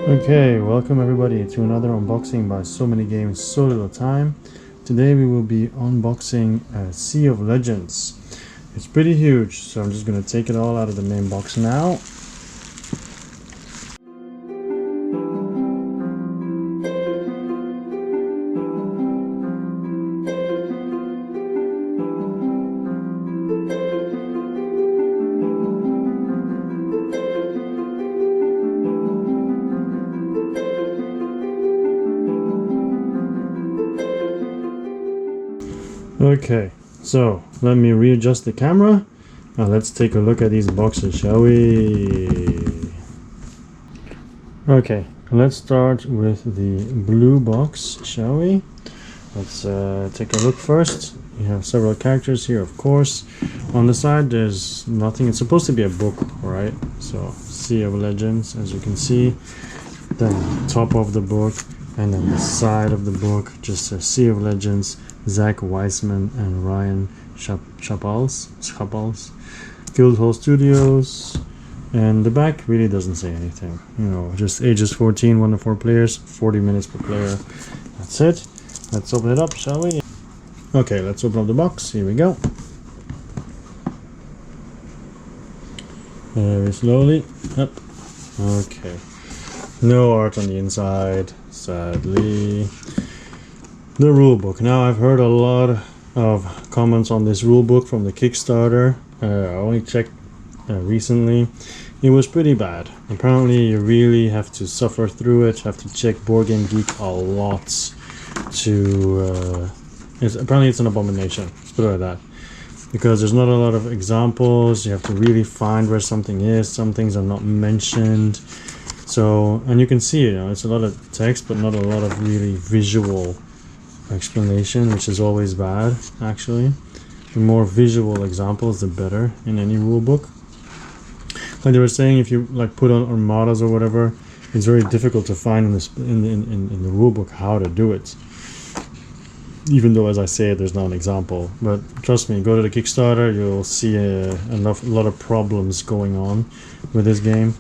Okay, welcome everybody to another unboxing by So Many Games, So Little Time. Today we will be unboxing Sea of Legends. It's pretty huge, so I'm just going to take it all out of the main box now. Okay, so let me readjust the camera. Now let's take a look at these boxes, shall we? Okay, let's start with the blue box, shall we? Let's take a look first. You have several characters here, of course. On the side there's nothing. It's supposed to be a book, right? So Sea of Legends, as you can see. Then top of the book, and then the side of the book, just a Sea of Legends, Zach Weissman and Ryan Chapals, Guildhall Studios, and the back really doesn't say anything. You know, just ages 14, 1 to 4 players, 40 minutes per player. That's it. Let's open it up, shall we? Okay, let's open up the box. Here we go. Very slowly. Up. Okay. No art on the inside, sadly. The rulebook. Now, I've heard a lot of comments on this rulebook from the Kickstarter. I only checked recently. It was pretty bad. Apparently, you really have to suffer through it. You have to check Board Game Geek a lot to... apparently, it's an abomination. Let's put it like that. Because there's not a lot of examples. You have to really find where something is. Some things are not mentioned. So, and you can see, you know, it's a lot of text, but not a lot of really visual explanation, which is always bad, actually. The more visual examples, the better in any rule book. Like they were saying, if you like put on armadas or whatever, it's very difficult to find in the rule book how to do it. Even though, as I say, there's not an example. But trust me, go to the Kickstarter, you'll see a lot of problems going on with this game.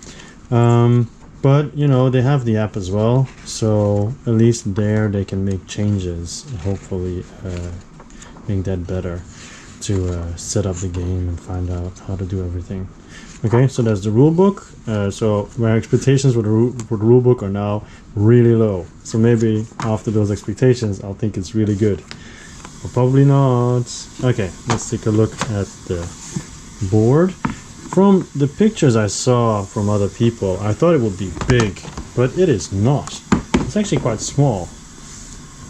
But, you know, they have the app as well, so at least there they can make changes and hopefully make that better to set up the game and find out how to do everything. Okay, so that's the rulebook. So my expectations for the rulebook are now really low. So maybe after those expectations, I'll think it's really good. But probably not. Okay, let's take a look at the board. From the pictures I saw from other people, I thought it would be big, but it is not. It's actually quite small.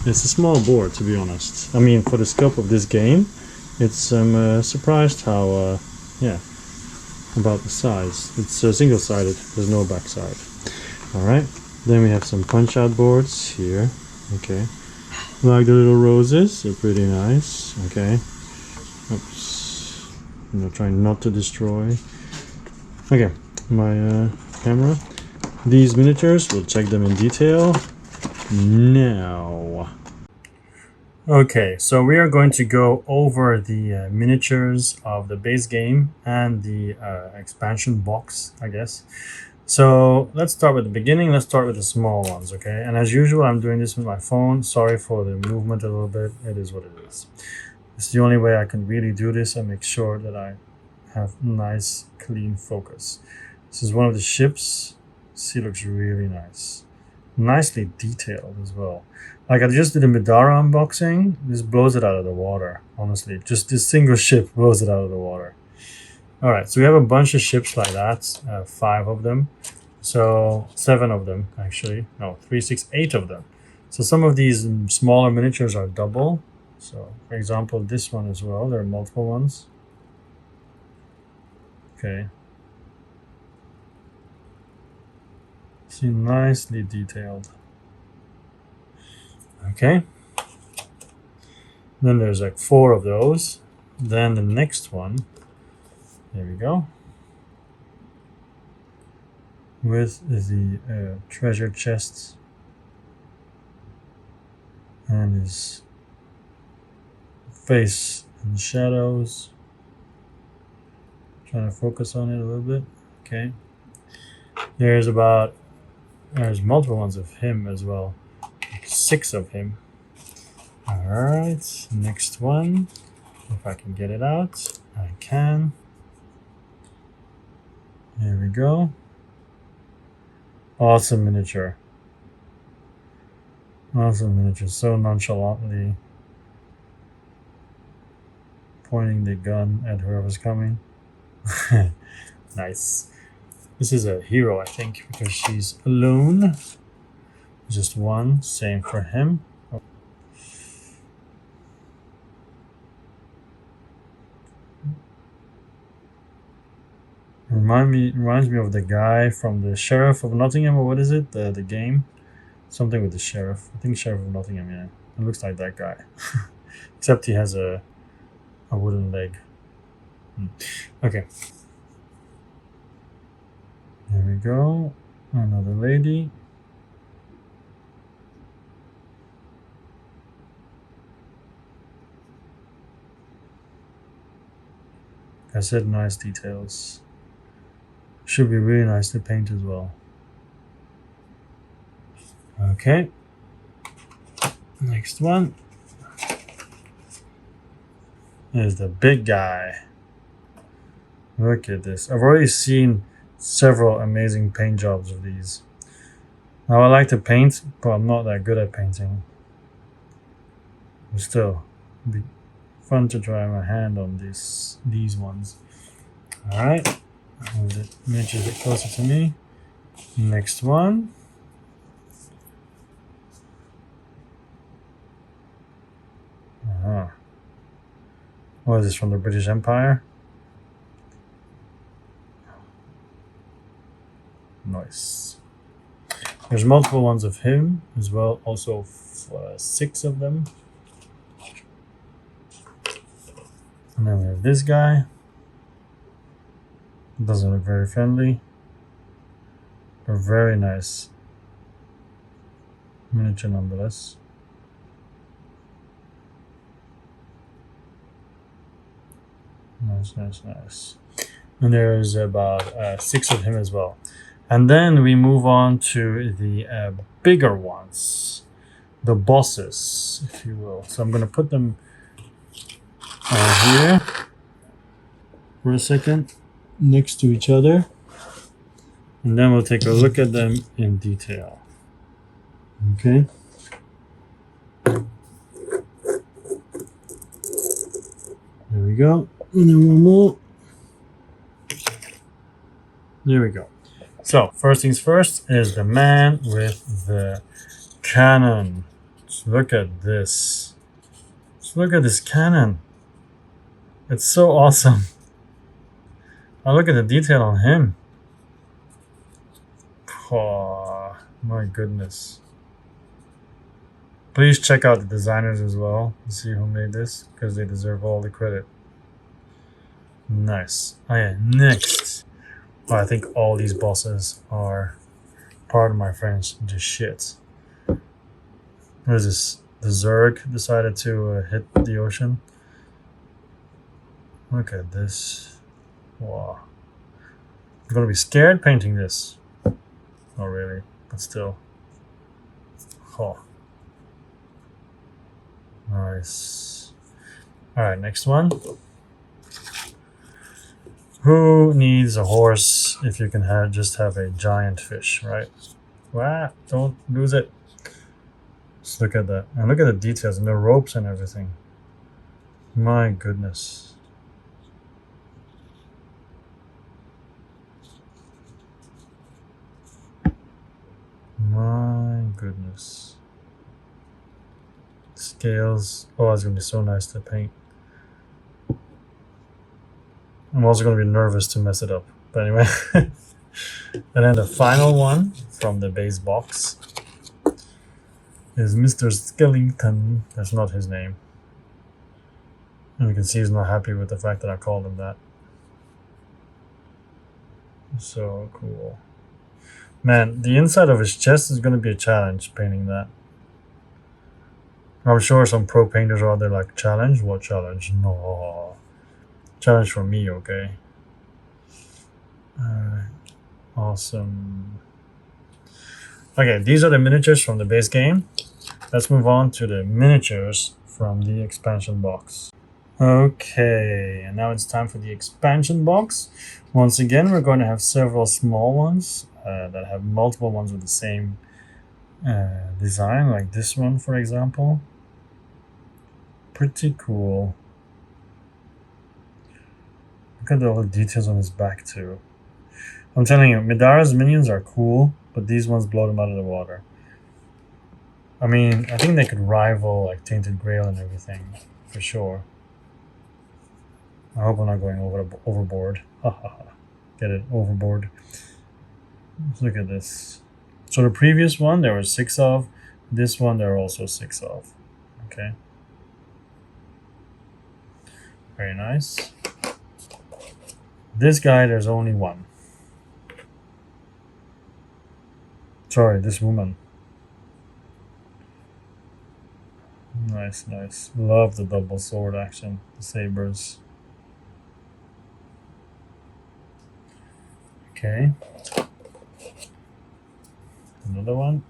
It's a small board, to be honest. I mean, for the scope of this game, it's I'm surprised how, yeah, about the size. It's single-sided. There's no backside. All right. Then we have some punch-out boards here. Okay. Like the little roses, they're pretty nice. Okay. Oops. You know, trying not to destroy. Okay, my camera. These miniatures, we'll check them in detail now. Okay, so we are going to go over the miniatures of the base game and the expansion box, I guess. So let's start with the beginning. Let's start with the small ones, okay? And as usual, I'm doing this with my phone. Sorry for the movement a little bit. It is what it is. It's the only way I can really do this and make sure that I have nice, clean focus. This is one of the ships. See, looks really nice. Nicely detailed as well. Like I just did a Midara unboxing. This blows it out of the water, honestly. Just this single ship blows it out of the water. All right, so we have a bunch of ships like that, 5 of them. So 7 of them, actually. No, 3, 6, 8 of them. So some of these smaller miniatures are double. So, for example, this one as well. There are multiple ones. Okay. See, nicely detailed. Okay. Then there's like 4 of those. Then the next one. There we go. With the treasure chests and his face in shadows. Trying to focus on it a little bit. Okay. There's about There's multiple ones of him as well. 6 of him. Alright, next one. If I can get it out, I can. Here we go. Awesome miniature. Awesome miniature. So nonchalantly pointing the gun at whoever's coming. Nice. This is a hero, I think, because she's alone. Just one. Same for him. Reminds me of the guy from the Sheriff of Nottingham, or what is it? The game? Something with the Sheriff. I think Sheriff of Nottingham, yeah. It looks like that guy. Except he has a wooden leg. Okay. There we go. Another lady. I said nice details. Should be really nice to paint as well. Okay. Next one. There's the big guy. Look at this. I've already seen several amazing paint jobs of these. Now I like to paint, but I'm not that good at painting. But still, it'd be fun to try my hand on these ones. Alright. Move the miniature a bit closer to me. Next one. What is this, from the British Empire? Nice. There's multiple ones of him as well, also 6 of them. And then we have this guy. Doesn't look very friendly, but very nice miniature nonetheless. Nice. And there's about 6 of him as well. And then we move on to the bigger ones, the bosses, if you will. So I'm going to put them here for a second, next to each other, and then we'll take a look at them in detail. Okay. There we go. And then one more. There we go. So, first things first is the man with the cannon. Just look at this. Just look at this cannon. It's so awesome. Oh, look at the detail on him. Oh, my goodness. Please check out the designers as well and see who made this, because they deserve all the credit. Nice. Oh yeah, next. Oh, I think all these bosses are, pardon my French, just shit. What is this? The Zerg decided to hit the ocean. Look at this. Wow. I'm gonna be scared painting this. Not really, but still. Oh. Nice. Alright, next one. Who needs a horse if you can just have a giant fish, right? Wow, don't lose it. Just look at that. And look at the details and the ropes and everything. My goodness. My goodness. Scales. Oh, it's going to be so nice to paint. I'm also going to be nervous to mess it up. But anyway. And then the final one from the base box is Mr. Skellington. That's not his name. And you can see he's not happy with the fact that I called him that. So cool. Man, the inside of his chest is going to be a challenge painting that. I'm sure some pro painters are out there like, challenge? What challenge? No. Challenge for me, okay? Awesome. Okay, these are the miniatures from the base game. Let's move on to the miniatures from the expansion box. Okay, and now it's time for the expansion box. Once again, we're going to have several small ones that have multiple ones with the same design, like this one, for example. Pretty cool. Look at all the details on his back, too. I'm telling you, Midara's minions are cool, but these ones blow them out of the water. I mean, I think they could rival like Tainted Grail and everything, for sure. I hope I'm not going overboard. Ha ha ha. Get it? Overboard. Let's look at this. So the previous one, there were 6 of. This one, there are also 6 of. Okay. Very nice. This guy, there's only 1. Sorry, this woman. Nice, nice. Love the double sword action. The sabers. Okay. Another one.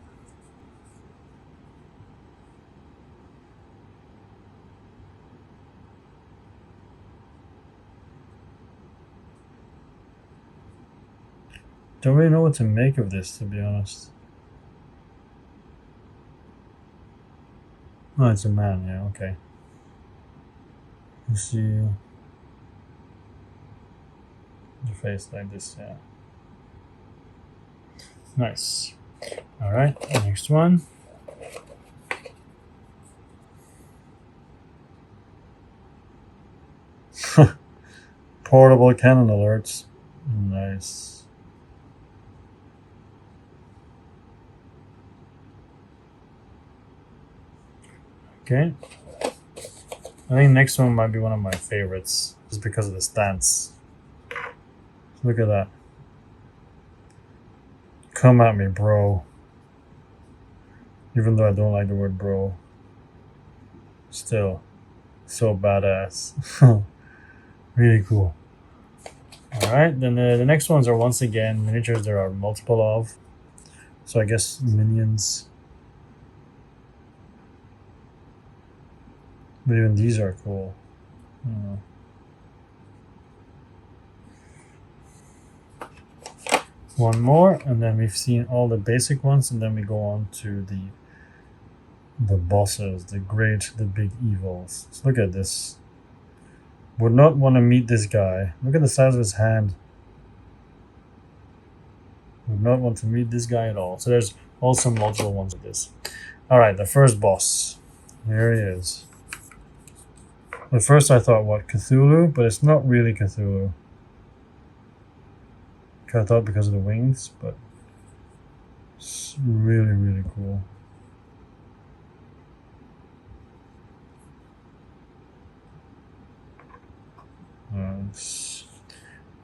Don't really know what to make of this, to be honest. Oh, it's a man, yeah, okay. You see the face like this, yeah. Nice. Alright, next one. Portable cannon alerts. Nice. Okay. I think next one might be one of my favorites, just because of the stance. Look at that. Come at me, bro. Even though I don't like the word bro. Still, so badass. Really cool. Alright, then the next ones are once again miniatures there are multiple of. So I guess minions. But even these are cool. One more, and then we've seen all the basic ones, and then we go on to the bosses, the big evils. So look at this. Would not want to meet this guy. Look at the size of his hand. Would not want to meet this guy at all. So there's also multiple ones of this. Alright, the first boss. Here he is. At first I thought, what, Cthulhu? But it's not really Cthulhu. I thought because of the wings, but it's really, really cool.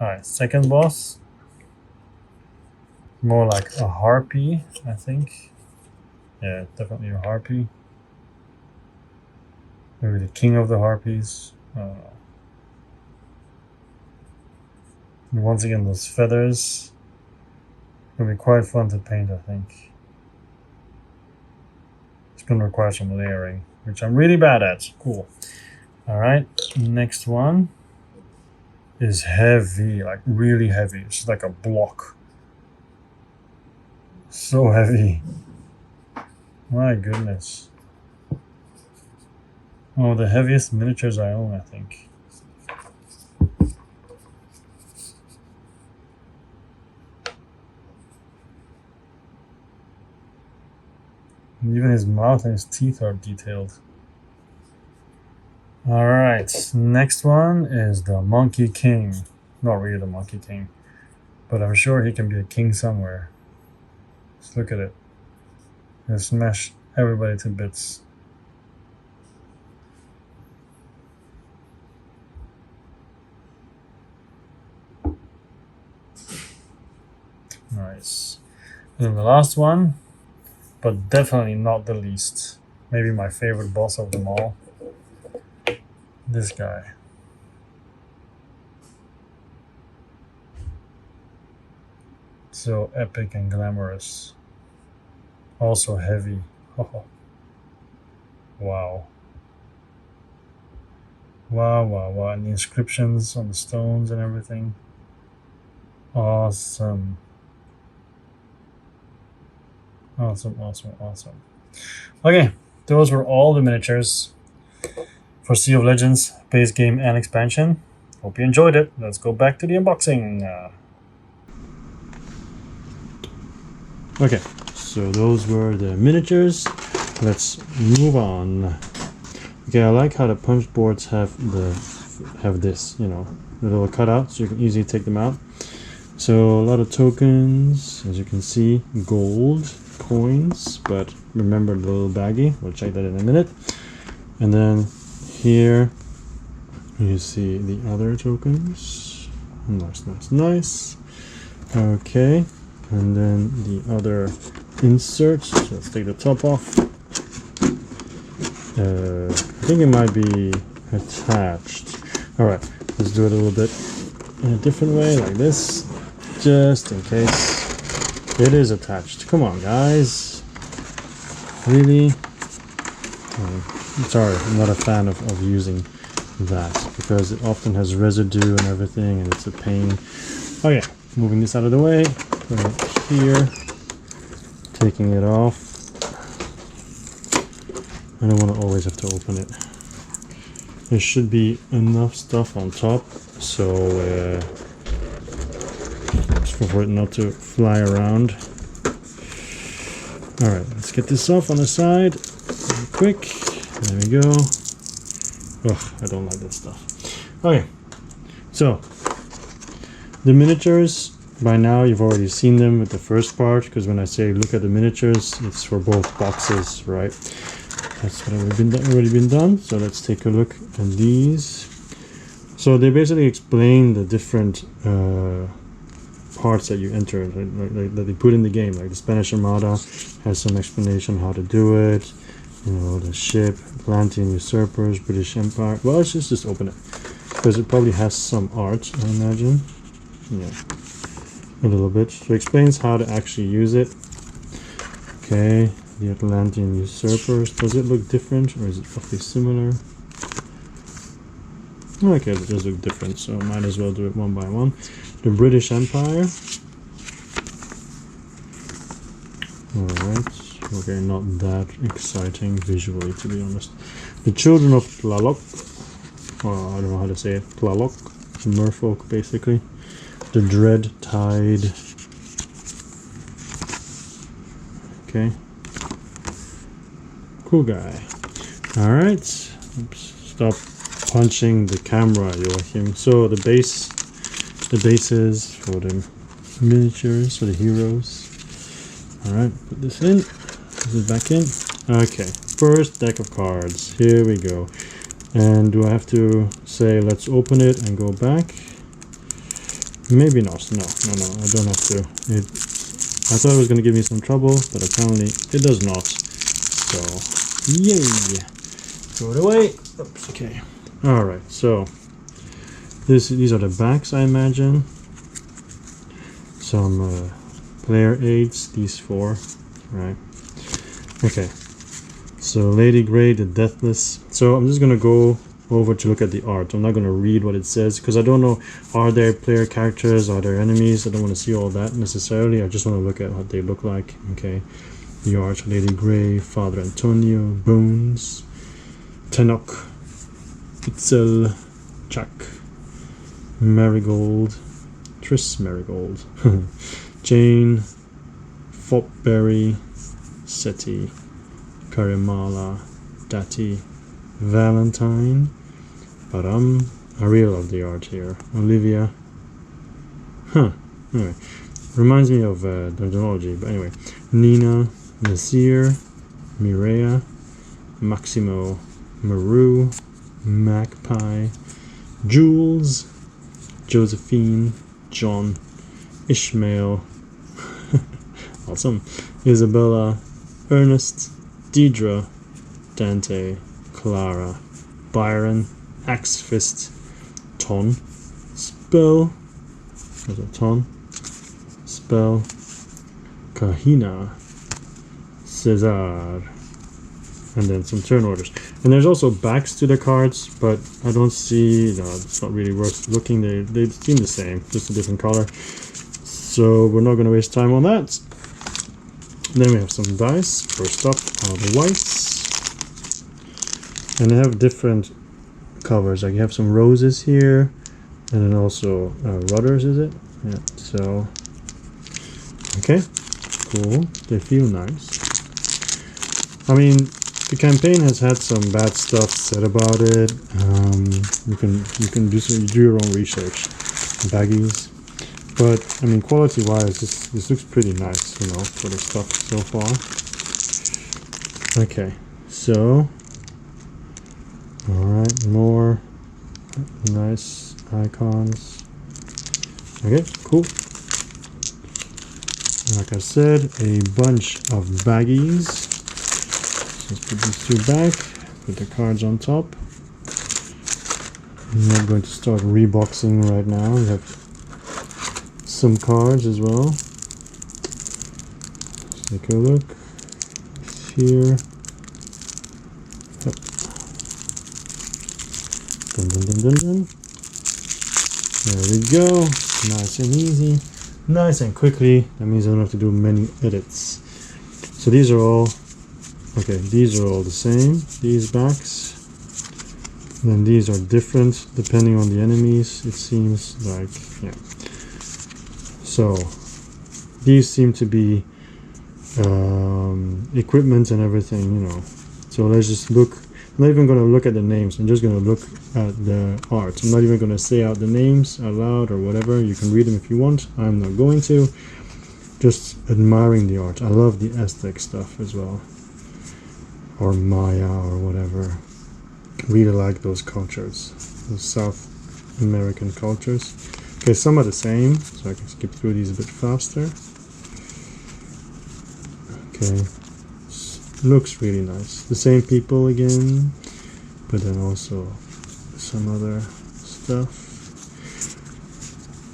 Alright, second boss. More like a harpy, I think. Yeah, definitely a harpy. Maybe the king of the harpies. And once again, those feathers. It'll be quite fun to paint, I think. It's going to require some layering, which I'm really bad at. Cool. Alright, next one is heavy, like really heavy. It's just like a block. So heavy. My goodness. Oh, the heaviest miniatures I own, I think. And even his mouth and his teeth are detailed. Alright, next one is the Monkey King. Not really the Monkey King, but I'm sure he can be a king somewhere. Just look at it. He'll smash everybody to bits. Nice. And then the last one, but definitely not the least. Maybe my favorite boss of them all. This guy. So epic and glamorous. Also heavy. Oh. Wow. Wow, wow, wow. And the inscriptions on the stones and everything. Awesome. Awesome, awesome, awesome. Okay, those were all the miniatures for Sea of Legends base game and expansion. Hope you enjoyed it. Let's go back to the unboxing. Okay, so those were the miniatures. Let's move on. Okay, I like how the Punchboards have this, you know, the little cutout, so you can easily take them out. So a lot of tokens, as you can see, gold coins, but remember the little baggie. We'll check that in a minute. And then here you see the other tokens. Nice, nice, nice. Okay, and then the other inserts. So let's take the top off. I think it might be attached. All right, let's do it a little bit in a different way, like this, just in case it is attached. Come on, guys. Really? Sorry, I'm not a fan of using that because it often has residue and everything, and it's a pain. Okay, moving this out of the way, put it here, taking it off. I don't want to always have to open it. There should be enough stuff on top, so for it not to fly around. All right, let's get this off on the side. Really quick. There we go. Ugh, I don't like this stuff. Okay, so the miniatures. By now, you've already seen them with the first part, because when I say look at the miniatures, it's for both boxes, right? That's what already been done. So let's take a look at these. So they basically explain the different parts that you enter, that they put in the game. Like the Spanish Armada has some explanation how to do it. You know, the ship, Atlantean usurpers, British Empire. Well, let's just open it, because it probably has some art, I imagine. Yeah, a little bit. So it explains how to actually use it. Okay. The Atlantean usurpers. Does it look different, or is it roughly similar? Okay, it does look different, so might as well do it one by one. The British Empire. Alright. Okay, not that exciting visually, to be honest. The Children of Tlaloc. Well, I don't know how to say it. Tlaloc. Merfolk, basically. The Dread Tide. Okay. Cool guy. All right. Oops. Stop punching the camera, Joachim. So the bases for the miniatures, for the heroes. All right. Put this in. Put it back in. Okay. First deck of cards. Here we go. And do I have to say let's open it and go back? Maybe not. No. I don't have to. I thought it was going to give me some trouble, but apparently it does not. So. Yay! Throw it away. Oops, okay. Alright, so these are the backs, I imagine. Some player aids, these four. Right. Okay. So Lady Grey, the Deathless. So I'm just gonna go over to look at the art. I'm not gonna read what it says because I don't know, are there player characters, are there enemies? I don't want to see all that necessarily. I just want to look at what they look like. Okay. The art, Lady Grey, Father Antonio, Bones, Tenok, Itzel, Chuck, Marigold, Triss Marigold, Jane, Fopberry, Seti, Karimala, Dati, Valentine, Param. I really love the art here. Olivia. Anyway, reminds me of Dungeonology, but anyway. Nina, Nasir, Mireia, Maximo, Maru, Magpie, Jules, Josephine, John, Ishmael, awesome, Isabella, Ernest, Deidre, Dante, Clara, Byron, Axefist, Ton, Spell, there's a Ton, Spell, Kahina, Cesar. And then some turn orders. And there's also backs to the cards, but I don't see, no, it's not really worth looking. They seem the same, just a different color. So we're not going to waste time on that. Then we have some dice. First up are the whites. And they have different covers. Like you have some roses here, and then also rudders, is it? Yeah, so, okay, cool. They feel nice. I mean, the campaign has had some bad stuff said about it. You can do your own research, baggies. But I mean, quality-wise, this looks pretty nice, you know, for the stuff so far. Okay, so all right, more nice icons. Okay, cool. Like I said, a bunch of baggies. Let's put these two back, put the cards on top. I'm not going to start reboxing right now. We have some cards as well. Let's take a look. Here. Yep. Dun, dun, dun, dun, dun. There we go. Nice and easy. Nice and quickly. That means I don't have to do many edits. So these are all, okay, these are all the same, these backs. And then these are different depending on the enemies, it seems like, yeah. So these seem to be equipment and everything, you know. So let's just look. I'm not even going to look at the names. I'm just going to look at the art. I'm not even going to say out the names out loud or whatever. You can read them if you want. I'm not going to. Just admiring the art. I love the Aztec stuff as well, or Maya or whatever. Really like those cultures, those South American cultures. Okay, some are the same, so I can skip through these a bit faster. Okay, looks really nice. The same people again, but then also some other stuff.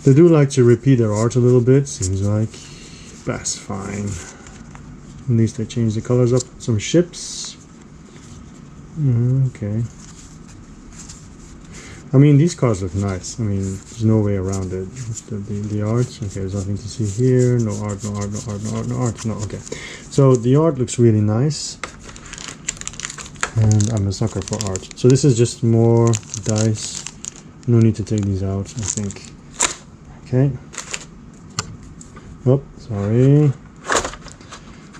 They do like to repeat their art a little bit, seems like. That's fine. At least they changed the colors up. Some ships. Okay. I mean, these cards look nice. I mean, there's no way around it. The art. Okay, there's nothing to see here. No art, no art, no art, no art, no art. No, okay. So the art looks really nice. And I'm a sucker for art. So this is just more dice. No need to take these out, I think. Okay. Oh, sorry.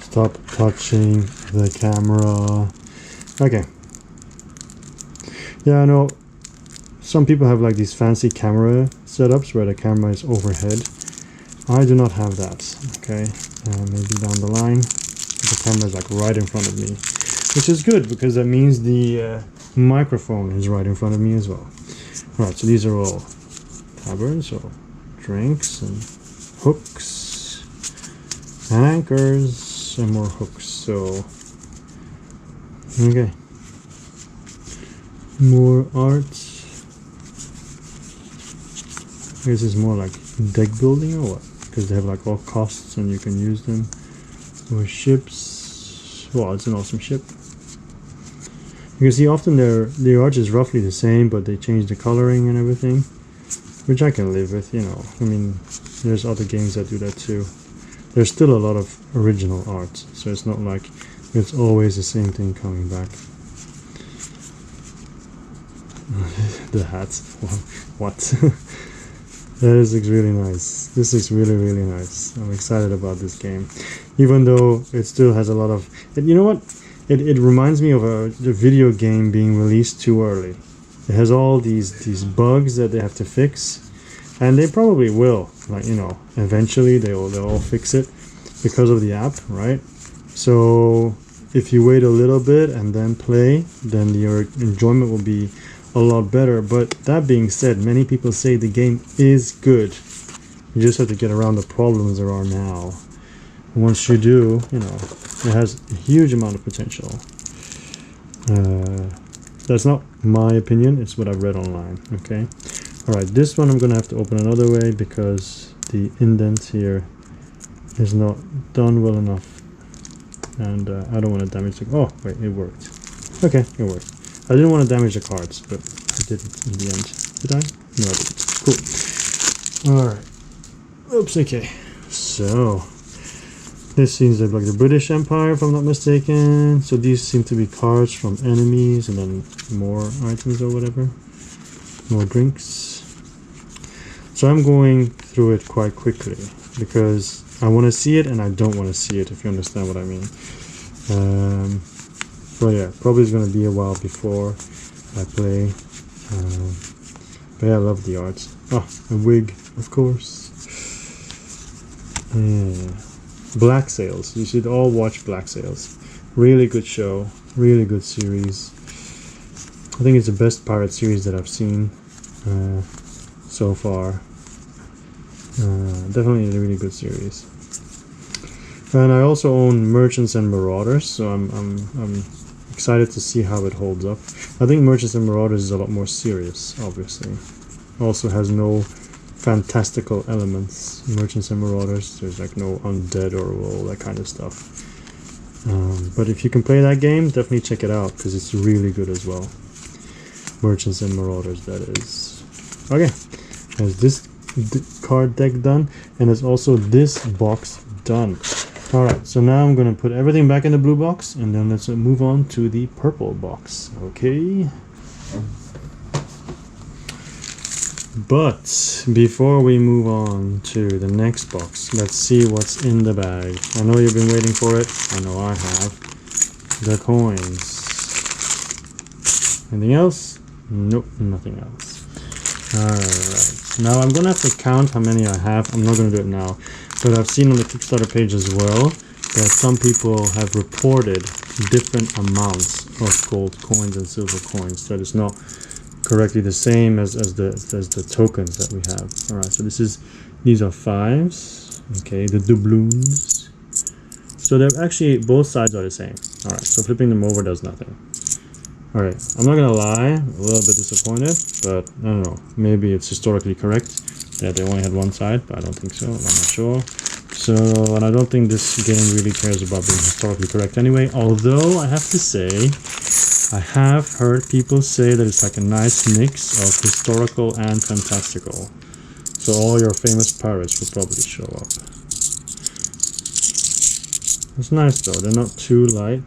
Stop touching the camera. Okay. Yeah, I know some people have like these fancy camera setups where the camera is overhead. I do not have that. Okay, maybe down the line. The camera is like right in front of me, which is good because that means the microphone is right in front of me as well. All right, so these are all tabards, so drinks and hooks and anchors and more hooks. So okay, more art. This is more like deck building or what? Because they have like all costs and you can use them. Or ships. Wow, it's an awesome ship. You can see often the art is roughly the same, but they change the coloring and everything, which I can live with, you know. I mean, there's other games that do that too. There's still a lot of original art, so it's not like it's always the same thing coming back. The hat. What? This looks really nice. This looks really, really nice. I'm excited about this game. Even though it still has a lot of... You know what? It reminds me of a video game being released too early. It has all these bugs that they have to fix. And they probably will. Like, you know, eventually they'll all fix it because of the app, right? So if you wait a little bit and then play, then your enjoyment will be a lot better. But that being said, many people say the game is good. You just have to get around the problems there are now. And once you do, you know, it has a huge amount of potential. That's not my opinion, it's what I've read online. Okay, all right, this one I'm gonna have to open another way because the indent here is not done well enough. and I don't want to damage the... Oh, wait, it worked. Okay, it worked. I didn't want to damage the cards, but I did it in the end. Did I? No, I didn't. Cool. Alright. Oops, okay. So, this seems like the British Empire, if I'm not mistaken. So these seem to be cards from enemies, and then more items or whatever. More drinks. So I'm going through it quite quickly, because I want to see it and I don't want to see it, if you understand what I mean. But yeah, probably it's going to be a while before I play. But yeah, I love the art. Oh, a wig, of course. Yeah. Black Sails. You should all watch Black Sails. Really good show. Really good series. I think it's the best pirate series that I've seen so far. Definitely a really good series. And I also own Merchants and Marauders, so I'm excited to see how it holds up. I think Merchants and Marauders is a lot more serious, obviously. Also has no fantastical elements. Merchants and Marauders, there's like no undead or all that kind of stuff. But if you can play that game, definitely check it out, because it's really good as well. Merchants and Marauders, that is. Okay, there's this card deck done, and there's also this box done. Alright, so now I'm going to put everything back in the blue box, and then let's move on to the purple box. Okay. But before we move on to the next box, let's see what's in the bag. I know you've been waiting for it. I know I have. The coins. Anything else? Nope, nothing else. Alright, now I'm gonna have to count how many I have. I'm not gonna do it now, but I've seen on the Kickstarter page as well that some people have reported different amounts of gold coins and silver coins. That is not correctly the same as the tokens that we have. Alright, so these are 5s. Okay, the doubloons. So they're actually, both sides are the same. Alright, so flipping them over does nothing. Alright, I'm not gonna lie, a little bit disappointed, but I don't know, maybe it's historically correct that they only had one side, but I don't think so, I'm not sure. So, and I don't think this game really cares about being historically correct anyway, although I have to say, I have heard people say that it's like a nice mix of historical and fantastical. So all your famous pirates will probably show up. It's nice though, they're not too light.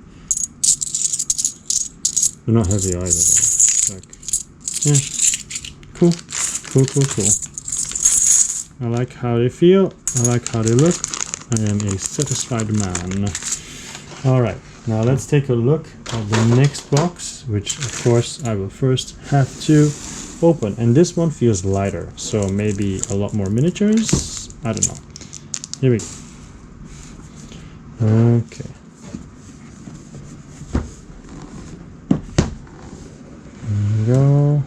They're not heavy either though. Like, yeah, cool. I like how they feel, I like how they look. I am a satisfied man. Alright, now let's take a look at the next box, which of course I will first have to open. And this one feels lighter, so maybe a lot more miniatures? I don't know. Here we go. Okay. Go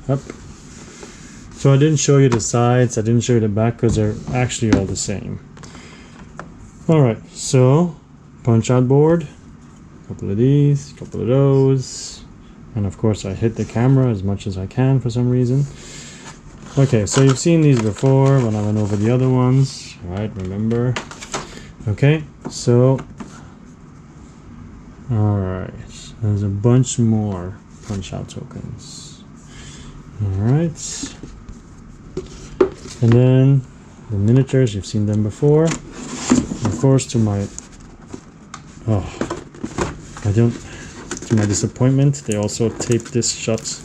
up. So I didn't show you the sides, I didn't show you the back because they're actually all the same. Alright, so punch out board, a couple of these, a couple of those, and of course I hit the camera as much as I can for some reason. Okay, so you've seen these before when I went over the other ones, right? Remember? Okay, so alright, there's a bunch more punch out tokens. Alright, and then the miniatures, you've seen them before. Of course, to my to my disappointment, they also taped this shut.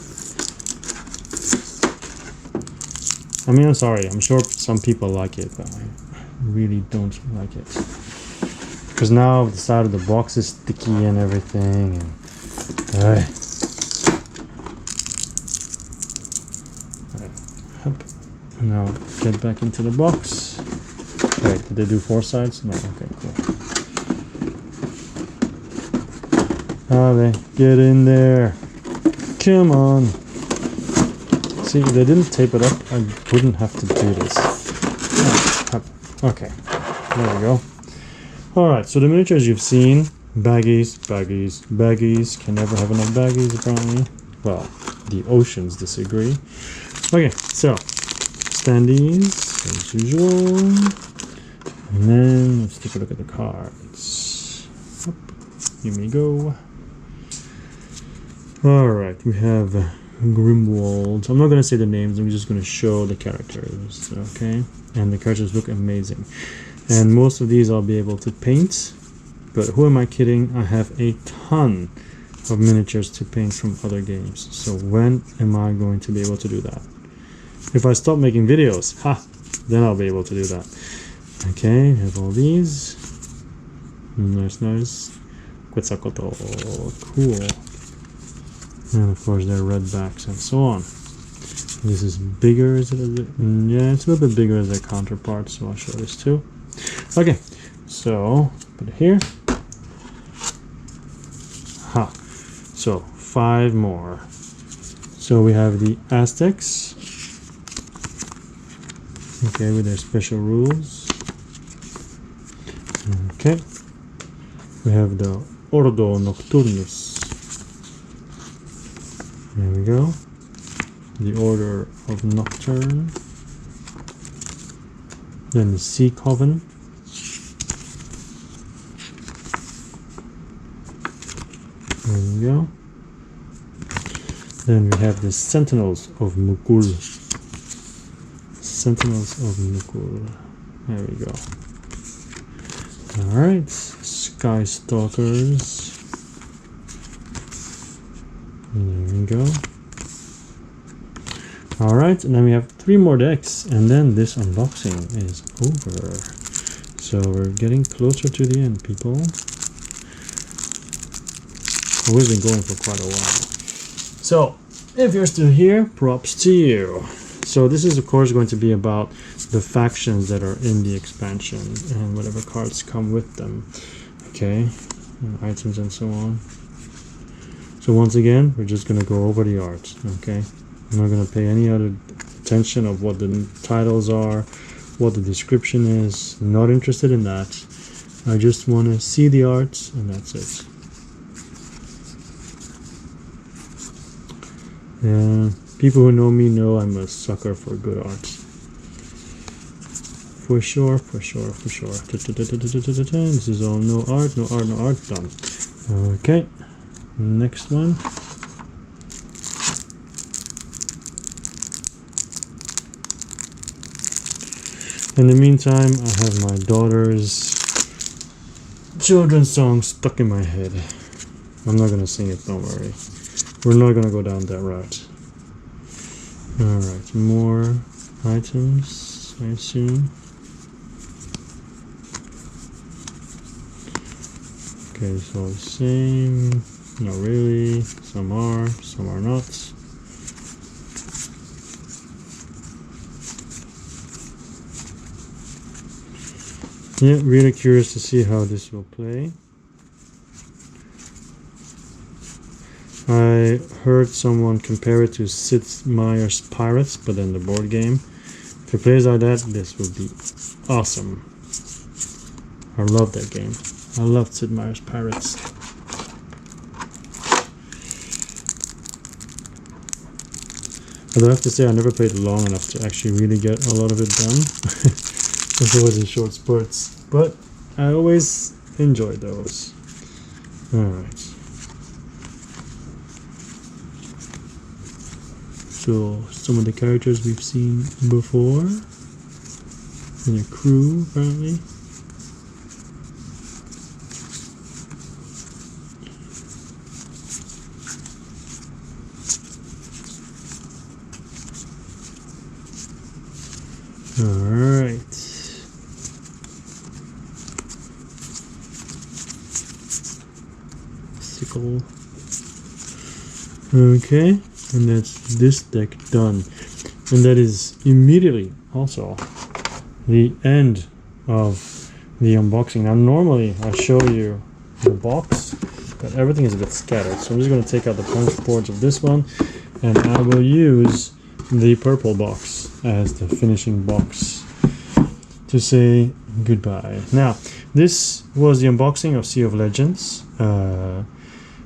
I mean, I'm sorry, I'm sure some people like it, but I really don't like it. Because now the side of the box is sticky and everything, and now get back into the box. Wait, did they do 4 sides? No, okay, cool. Alright, get in there. Come on. See, if they didn't tape it up, I wouldn't have to do this. Okay, there we go. Alright, so the miniatures you've seen. Baggies, baggies, baggies. Can never have enough baggies, apparently. Well, the oceans disagree. Okay, so standees, as usual. And then let's take a look at the cards. Here we go. Alright, we have Grimwald. I'm not going to say the names, I'm just going to show the characters, okay? And the characters look amazing. And most of these I'll be able to paint, but who am I kidding? I have a ton of miniatures to paint from other games. So when am I going to be able to do that? If I stop making videos, then I'll be able to do that. Okay, have all these. Nice. Quetzalcoatl, cool. And of course their red backs and so on. This is bigger, is it? Yeah, it's a little bit bigger as their counterpart, so I'll show this too. Okay, so put it here. So 5 more. So we have the Aztecs. Okay, with their special rules. Okay. We have the Ordo Nocturnus. There we go. The Order of Nocturne. Then the Sea Coven. There we go. Then we have the Sentinels of Mukul. Sentinels of Mukul. There we go. Alright, Sky Stalkers. There we go. Alright, and then we have 3 more decks, and then this unboxing is over. So we're getting closer to the end, people. We've been going for quite a while. So, if you're still here, props to you. So this is of course going to be about the factions that are in the expansion and whatever cards come with them. Okay, and items and so on. So once again, we're just going to go over the art. Okay, I'm not going to pay any other attention of what the titles are, what the description is. I'm not interested in that. I just want to see the art, and that's it. Yeah, people who know me know I'm a sucker for good art. For sure. This is all no art, done. Okay, next one. In the meantime, I have my daughter's children's song stuck in my head. I'm not gonna sing it, don't worry. We're not gonna go down that route. Alright, more items, I assume. Okay, it's all the same. Not really. Some are not. Yeah, really curious to see how this will play. I heard someone compare it to Sid Meier's Pirates, but then the board game. If it plays like that, this will be awesome. I love that game. I love Sid Meier's Pirates. Although I have to say I never played long enough to actually really get a lot of it done. It's always in short spurts. But I always enjoy those. Alright. So some of the characters we've seen before. And a crew apparently. Alright. Sickle. Okay, and that's this deck done. And that is immediately also the end of the unboxing. Now normally I show you the box, but everything is a bit scattered. So I'm just going to take out the Punchboards of this one, and I will use the purple box as the finishing box to say goodbye. Now, this was the unboxing of Sea of Legends.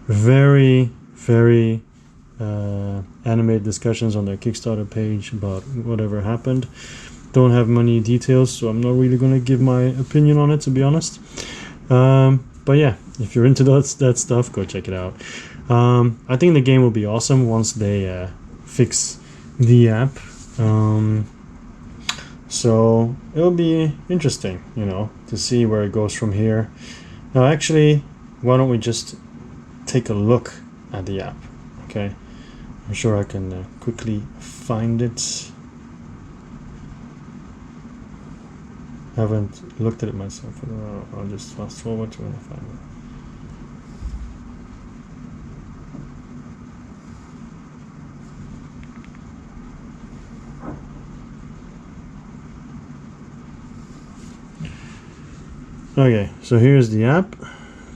Very animated discussions on their Kickstarter page about whatever happened. Don't have many details, so I'm not really going to give my opinion on it, to be honest. But yeah, if you're into that stuff, go check it out. I think the game will be awesome once they fix the app. So it'll be interesting, you know, to see where it goes from here. Now, actually, why don't we just take a look at the app? Okay, I'm sure I can quickly find it. I haven't looked at it myself. I'll just fast forward to when I find it. Okay, so here's the app,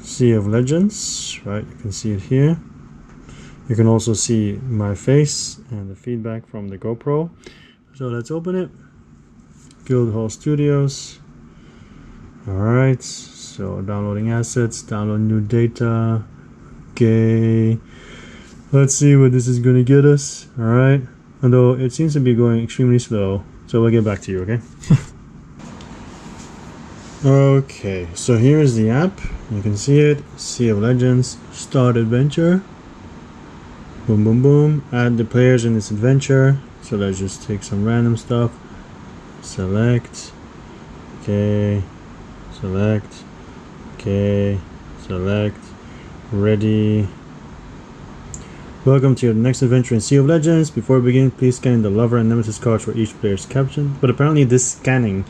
Sea of Legends, right? You can see it here. You can also see my face and the feedback from the GoPro. So let's open it. Guildhall Studios. Alright, so downloading assets, download new data. Okay, let's see what this is gonna get us. Alright, although it seems to be going extremely slow, so we'll get back to you, okay? Okay, so here's the app. You can see it. Sea of Legends, Start Adventure. Boom, boom, boom. Add the players in this adventure. So let's just take some random stuff. Select. Okay. Select. Okay. Select. Ready. Welcome to your next adventure in Sea of Legends. Before we begin, please scan the lover and nemesis cards for each player's caption. But apparently this scanning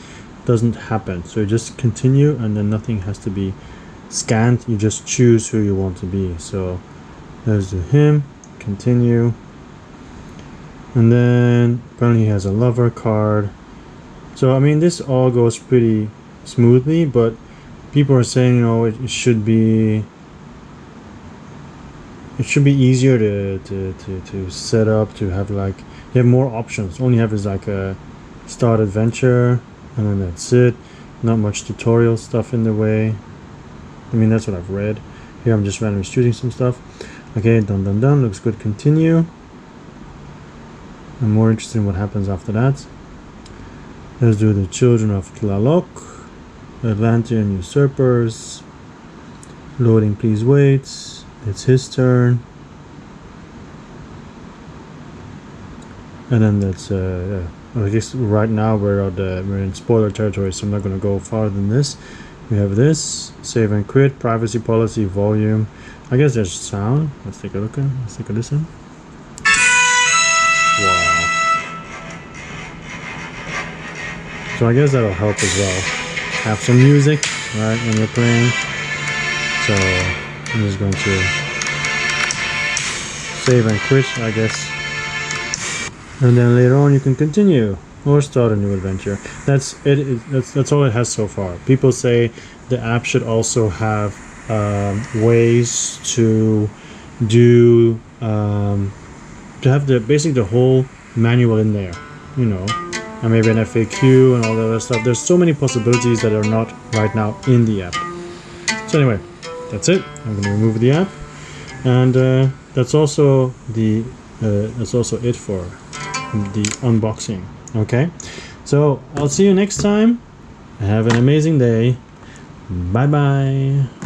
doesn't happen, so you just continue and then nothing has to be scanned. You just choose who you want to be. So let's do him, continue, and then apparently he has a lover card. So I mean, this all goes pretty smoothly, but people are saying, you know, it should be easier to set up, to have like, you have more options. All you have is like a start adventure, and then that's it. Not much tutorial stuff in the way. I mean, that's what I've read. Here I'm just randomly shooting some stuff. Okay, done, done, done. Looks good. Continue. I'm more interested in what happens after that. Let's do the Children of Tlaloc, Atlantean Usurpers. Loading, please wait. It's his turn. And then that's yeah. I guess right now we're in spoiler territory, so I'm not going to go farther than this. We have this, save and quit, privacy policy, volume. I guess there's sound. Let's take a look. Let's take a listen. Wow. So I guess that'll help as well. Have some music, right, when you're playing. So I'm just going to save and quit, I guess. And then later on you can continue or start a new adventure. That's it. That's all it has so far. People say the app should also have ways to do to have basically the whole manual in there, you know, and maybe an FAQ and all the other stuff. There's so many possibilities that are not right now in the app. So anyway, that's it. I'm going to remove the app, and that's also it for the unboxing. Okay, so I'll see you next time. Have an amazing day. Bye bye.